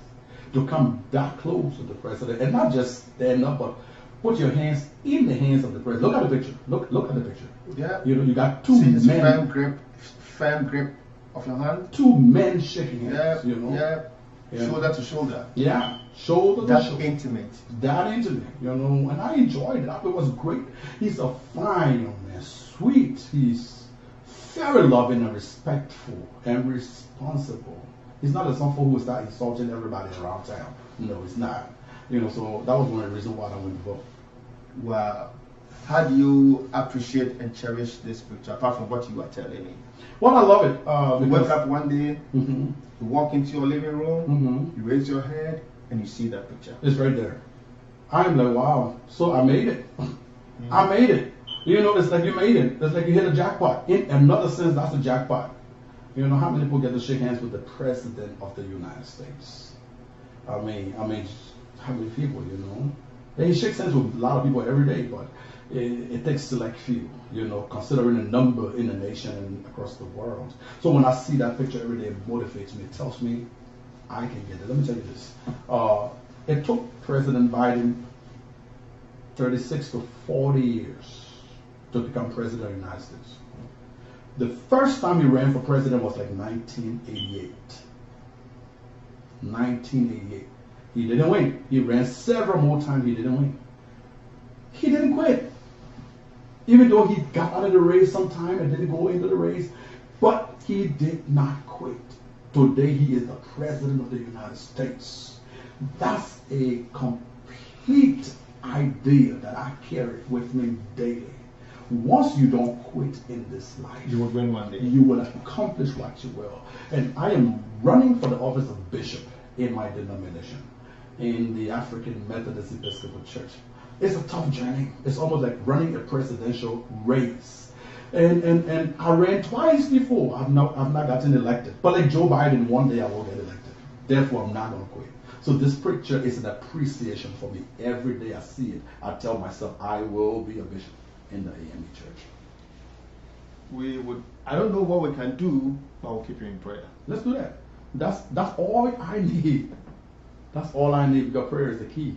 To come that close to the president and not just stand up, but put your hands in the hands of the president. Look at the picture. Look at the picture. Yeah. You know, you got two his men. firm grip of your hand. Two men shaking hands. Yeah. You know. Yeah. Shoulder to shoulder. Yeah. Shoulder to shoulder. That intimate, you know, and I enjoyed it. It was great. He's a fine young man, sweet. He's very loving and respectful and responsible. He's not a someone who will start insulting everybody around town. No, he's not. You know, so that was one of the reasons why I went to vote. Wow. How do you appreciate and cherish this picture, apart from what you are telling me? Well, I love it. You wake up one day, mm-hmm. you walk into your living room, mm-hmm. you raise your head, and you see that picture. It's right there. I'm like, wow. So I made it. Mm-hmm. I made it. You know, it's like you made it. It's like you hit a jackpot. In another sense, that's a jackpot. You know, how many people get to shake hands with the President of the United States? I mean, how many people, you know? And he shakes hands with a lot of people every day, but it takes select few, you know, considering the number in the nation and across the world. So when I see that picture every day, it motivates me. It tells me I can get it. Let me tell you this. It took President Biden 36 to 40 years to become president of the United States. The first time he ran for president was like 1988. 1988. He didn't win. He ran several more times. He didn't win. He didn't quit. Even though he got out of the race sometime and didn't go into the race, but he did not quit. Today he is the president of the United States. That's a complete idea that I carry with me daily. Once you don't quit in this life, you will win one day. You will accomplish what you will. And I am running for the office of bishop in my denomination, in the African Methodist Episcopal Church. It's a tough journey. It's almost like running a presidential race. And I ran twice before. I've not gotten elected. But like Joe Biden, one day I will get elected. Therefore, I'm not going to quit. So this picture is an appreciation for me. Every day I see it, I tell myself I will be a bishop in the AME Church. I don't know what we can do, but we'll keep you in prayer. Let's do that. That's all I need. That's all I need, because prayer is the key,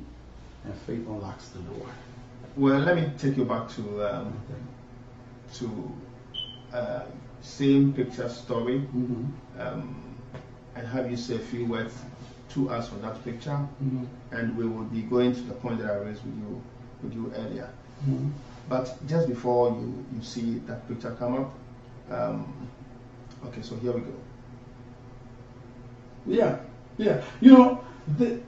and faith unlocks the door. Well, let me take you back to same picture story, and have you say a few words to us on that picture, and we will be going to the point that I raised with you earlier. But just before you see that picture come up, okay, so here we go. Yeah. You know,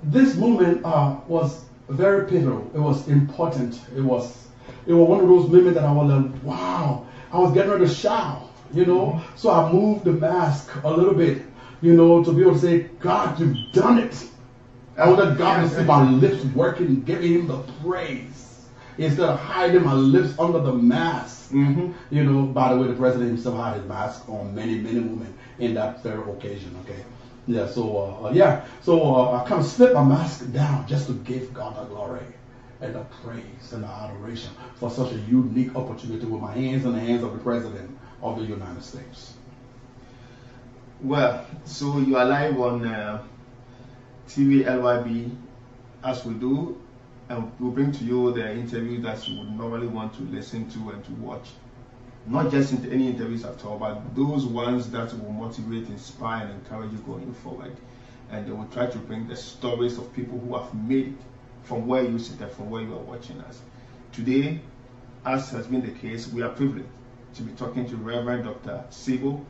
this moment was very pivotal. It was important. It was one of those moments that I was like, wow. I was getting ready to shout, you know. So I moved the mask a little bit, you know, to be able to say, God, you've done it. I wanted God to see my lips working and giving him the praise, instead of hiding my lips under the mask. You know, by the way, the president himself had his mask on many moments in that very occasion, okay? Yeah, so I kind of slipped my mask down just to give God the glory and the praise and the adoration for such a unique opportunity with my hands in the hands of the President of the United States. Well, so you are live on TV LYB, as we do, and we'll bring to you the interview that you would normally want to listen to and to watch. Not just any interviews at all, but those ones that will motivate, inspire, and encourage you going forward. And they will try to bring the stories of people who have made it from where you sit and from where you are watching us. Today, as has been the case, we are privileged to be talking to Reverend Dr. Siebo,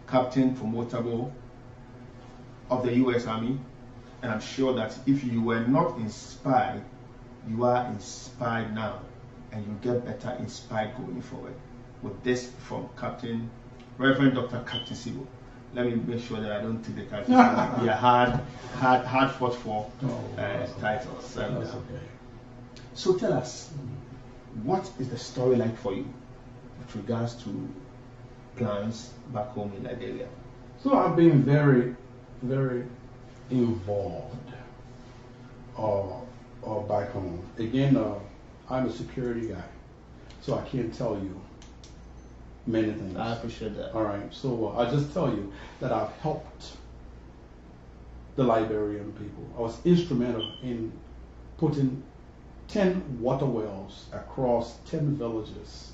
Captain Promotable of the U.S. Army. And I'm sure that if you were not inspired, you are inspired now, and you get better inspired going forward. With this from Reverend Dr. Captain Siebo. Let me make sure that I don't take the captain. Be a hard fought for titles. And, that's okay. So tell us, what is the story like for you with regards to plans back home in Liberia? So I've been very involved back home. Again, I'm a security guy, so I can't tell you many things. I appreciate that. All right, so I'll just tell you that I've helped the Liberian people. I was instrumental in putting 10 water wells across 10 villages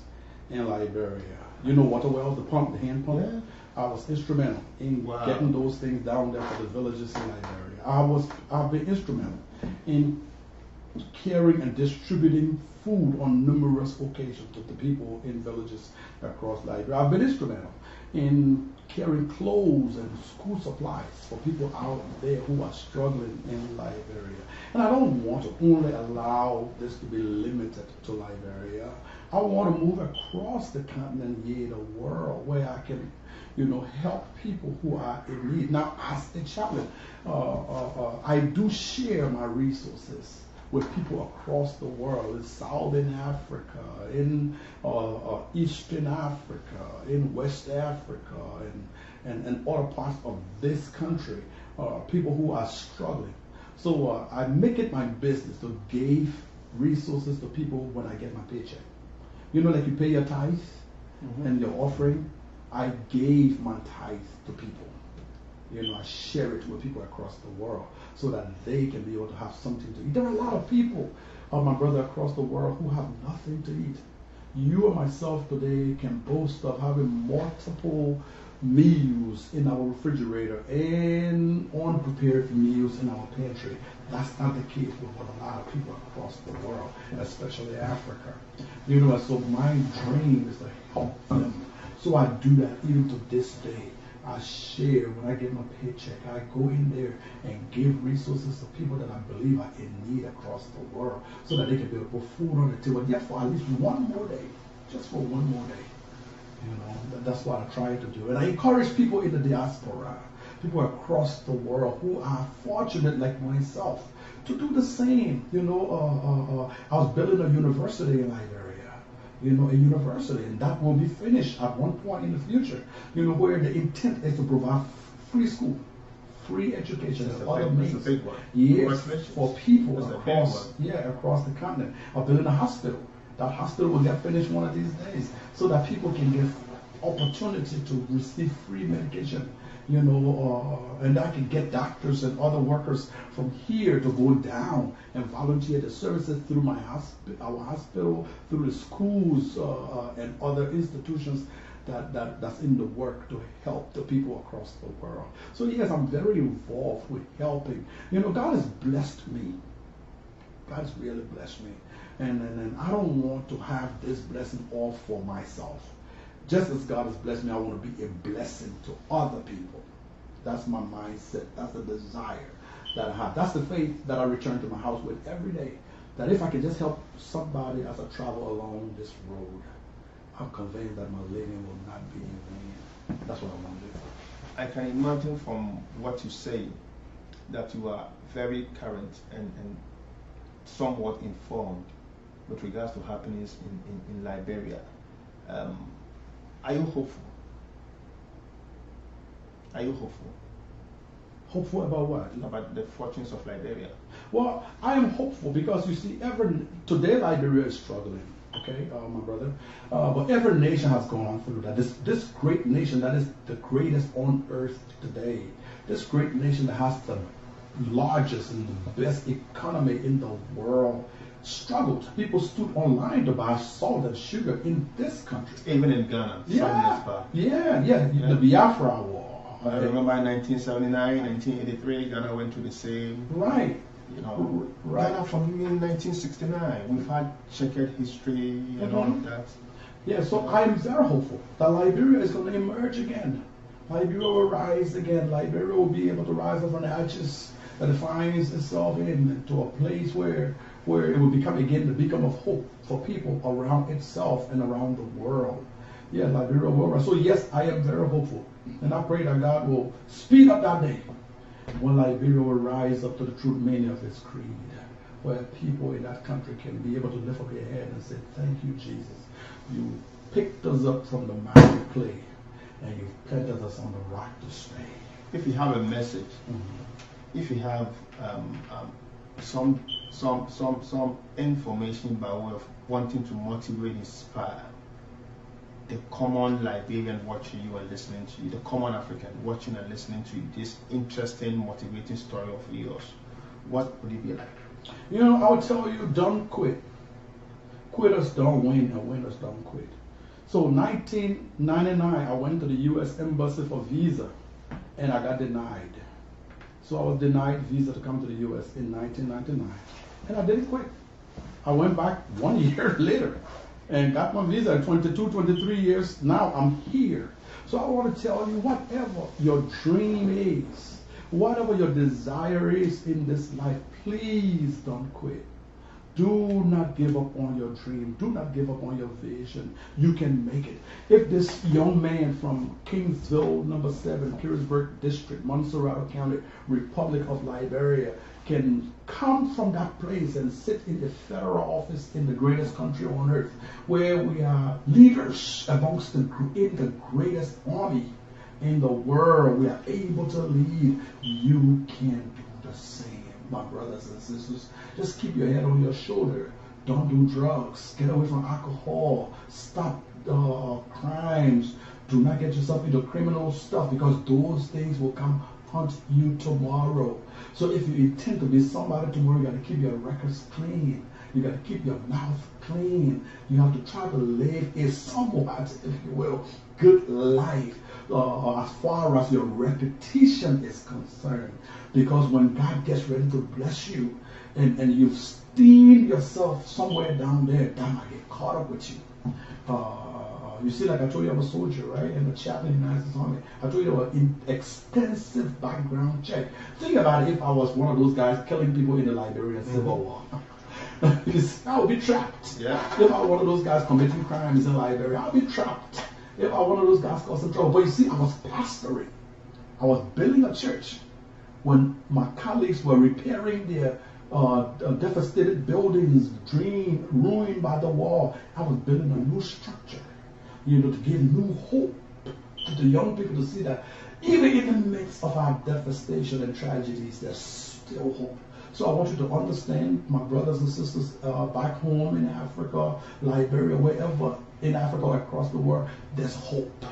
in Liberia. You know water wells, the hand pump? Yeah. I was instrumental in getting those things down there for the villages in Liberia. I've been instrumental in carrying and distributing food on numerous occasions to the people in villages across Liberia. I've been instrumental in carrying clothes and school supplies for people out there who are struggling in Liberia. And I don't want to only allow this to be limited to Liberia. I want to move across the continent, the world, where I can, help people who are in need. Now, as a chaplain, I do share my resources with people across the world, in Southern Africa, in Eastern Africa, in West Africa, and other parts of this country, people who are struggling. So I make it my business to give resources to people when I get my paycheck. Like you pay your tithe and your offering, I gave my tithe to people. I share it with people across the world so that they can be able to have something to eat. There are a lot of people, my brother, across the world who have nothing to eat. You and myself today can boast of having multiple meals in our refrigerator and unprepared meals in our pantry. That's not the case with a lot of people across the world, especially Africa. So my dream is to help them. So I do that even to this day. I share when I get my paycheck. I go in there and give resources to people that I believe are in need across the world so that they can be able to put food on the table, yet for at least one more day, just for one more day. That's what I try to do. And I encourage people in the diaspora, people across the world who are fortunate like myself to do the same. I was building a university in Liberia. A university, and that will be finished at one point in the future, where the intent is to provide free school, free education, and other means. That's a big one. Yes, for people across the continent. I'm building a hospital. That hospital will get finished one of these days so that people can get opportunity to receive free medication, and I can get doctors and other workers from here to go down and volunteer the services through our hospital, through the schools and other institutions that's in the work to help the people across the world. So yes, I'm very involved with helping. God has blessed me. God has really blessed me. And I don't want to have this blessing all for myself. Just as God has blessed me, I want to be a blessing to other people. That's my mindset. That's the desire that I have. That's the faith that I return to my house with every day. That if I can just help somebody as I travel along this road, I'm convinced that my living will not be in vain. That's what I want to do. I can imagine from what you say that you are very current and somewhat informed with regards to happenings in Liberia. Are you hopeful? Are you hopeful? Hopeful about what? About the fortunes of Liberia. Well, I am hopeful because you see, today Liberia is struggling. Okay, my brother. But every nation has gone through that. This great nation that is the greatest on earth today. This great nation that has the largest and the best economy in the world struggled. People stood online to buy salt and sugar in this country. Even in Ghana. Yeah. The Biafra War. I remember in 1979, 1983, Ghana went through the same. Right. Right. Ghana from even 1969. We've had checkered history and all of that. Yeah, so I'm very hopeful that Liberia is going to emerge again. Liberia will rise again. Liberia will be able to rise up from the ashes that it finds itself into a place where it will become again the beacon of hope for people around itself and around the world. Yeah, Liberia will rise. So yes, I am very hopeful. And I pray that God will speed up that day when Liberia will rise up to the true meaning of its creed, where people in that country can be able to lift up their head and say, thank you, Jesus. You picked us up from the miry clay and you planted us on the rock to stay. If you have a message, if you have some information by way of wanting to motivate, inspire the common Liberian watching you and listening to you, the common African watching and listening to you, this interesting, motivating story of yours, what would it be like? I would tell you, don't quit. Quitters don't win and winners don't quit. So 1999, I went to the U.S. Embassy for visa and I got denied. So I was denied visa to come to the U.S. in 1999 and I didn't quit. I went back 1 year later and got my visa at 22, 23 years. Now I'm here. So I want to tell you, whatever your dream is, whatever your desire is in this life, please don't quit. Do not give up on your dream. Do not give up on your vision. You can make it. If this young man from Kingsville, number 7, Petersburg District, Montserrat County, Republic of Liberia, can come from that place and sit in the federal office in the greatest country on earth, where we are leaders amongst in the greatest army in the world, we are able to lead. You can do the same, my brothers and sisters. Just keep your head on your shoulder. Don't do drugs. Get away from alcohol. Stop crimes. Do not get yourself into criminal stuff, because those things will come hunt you tomorrow. So if you intend to be somebody tomorrow, you got to keep your records clean. You got to keep your mouth clean. You have to try to live a somewhat, if you will, good life as far as your reputation is concerned. Because when God gets ready to bless you and you've steamed yourself somewhere down there, that might get caught up with you. You see, like I told you, I'm a soldier, right? And a chaplain in the United States Army. I told you about an extensive background check. Think about it, if I was one of those guys killing people in the Liberian Civil War. I would be trapped. Yeah. If I was one of those guys committing crimes in Liberia, I'll be trapped. If I was one of those guys causing trouble. But you see, I was pastoring. I was building a church when my colleagues were repairing their devastated buildings, ruined by the war. I was building a new structure, to give new hope to the young people to see that even in the midst of our devastation and tragedies, there's still hope. So I want you to understand, my brothers and sisters back home in Africa, Liberia, wherever in Africa or across the world, there's hope.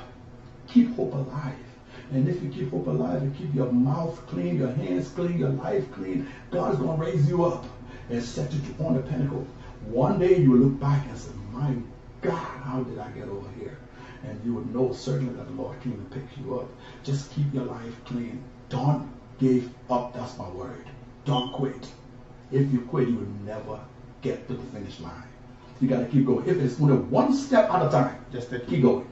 Keep hope alive. And if you keep hope alive and keep your mouth clean, your hands clean, your life clean, God's going to raise you up and set you on the pinnacle. One day you will look back and say, my God, how did I get over here? And you would know certainly that the Lord came and picked you up. Just keep your life clean. Don't give up. That's my word. Don't quit. If you quit, you will never get to the finish line. You got to keep going. If it's only one step at a time, just keep going.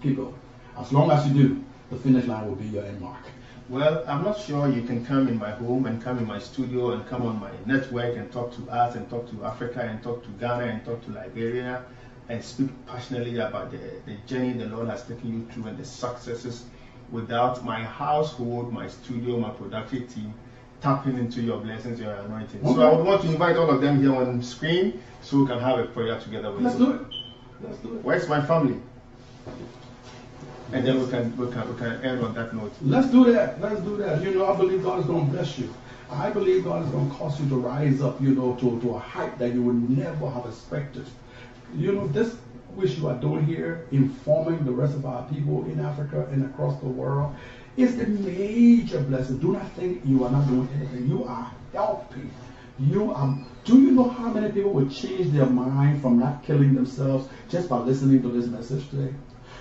Keep going. As long as you do, the finish line will be your end mark. Well, I'm not sure you can come in my home and come in my studio and come on my network and talk to us and talk to Africa and talk to Ghana and talk to Liberia and speak passionately about the journey the Lord has taken you through and the successes without my household, my studio, my production team tapping into your blessings, your anointing. Okay. So I would want to invite all of them here on screen so we can have a prayer together with you. Let's do it. Let's do it. Where's my family? And then we can end on that note. Let's do that. Let's do that. You know, I believe God is going to bless you. I believe God is going to cause you to rise up, you know, to a height that you would never have expected. You know, this which you are doing here, informing the rest of our people in Africa and across the world, is a major blessing. Do not think you are not doing anything. You are helping. Do you know how many people will change their mind from not killing themselves just by listening to this message today?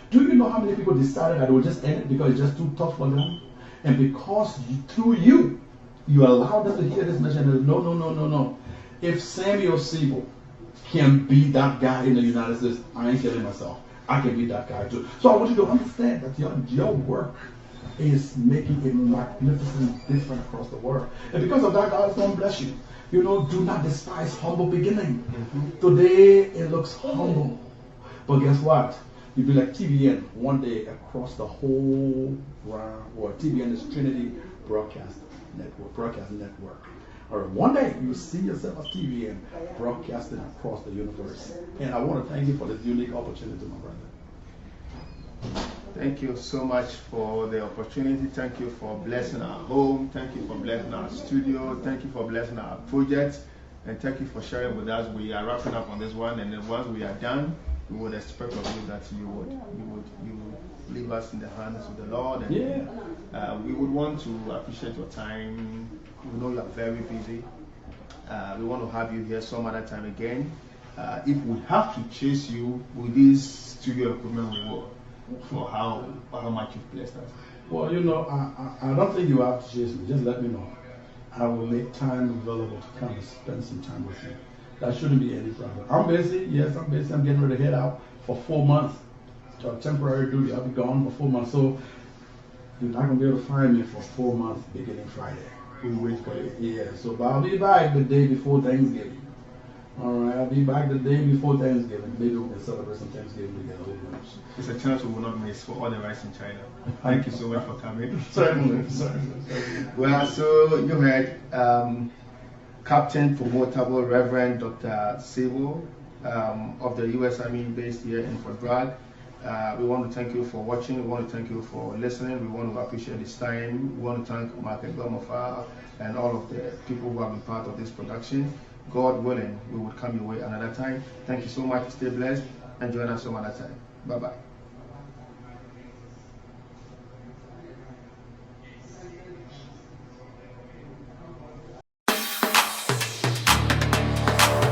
Do you know how many people decided that they will just end it because it's just too tough for them? And because through you allow them to hear this message and no. If Samuel Siebo can be that guy in the United States, I ain't killing myself. I can be that guy too. So I want you to understand that your work is making a magnificent difference across the world. And because of that, God is going to bless you. You know, do not despise humble beginning. Today, it looks humble. But guess what? You'll be like TBN one day across the whole round world. TBN is Trinity Broadcasting Network. Or one day you will see yourself as TBN broadcasting across the universe. And I want to thank you for this unique opportunity, my brother. Thank you so much for the opportunity. Thank you for blessing our home. Thank you for blessing our studio. Thank you for blessing our project. And thank you for sharing with us. We are wrapping up on this one, and then once we are done, we would expect of you that you would leave us in the hands of the Lord. And we would want to appreciate your time. We know you are very busy. We want to have you here some other time again. If we have to chase you with this studio equipment, we will, for how much you've blessed us. Well, you know, I don't think you have to chase me. Just let me know. I will make time available to come and spend some time with you. That shouldn't be any problem. I'm busy. Yes, I'm busy. I'm getting ready to head out for 4 months. To a temporary duty. I'll be gone for 4 months. So you're not going to be able to find me for 4 months beginning Friday. We'll wait for you. Yeah, so but I'll be back the day before Thanksgiving. All right, I'll be back the day before Thanksgiving. Maybe we can celebrate some Thanksgiving together. It's a chance we will not miss for all the rice in China. Thank you so much for coming. Certainly. Well, so you heard Captain Promotable Reverend Dr. Siebo of the U.S. Army based here in Fort Bragg. We want to thank you for watching. We want to thank you for listening. We want to appreciate this time. We want to thank Mark Gomofa and all of the people who have been part of this production. God willing, we will come your way another time. Thank you so much. Stay blessed and join us some other time. Bye-bye.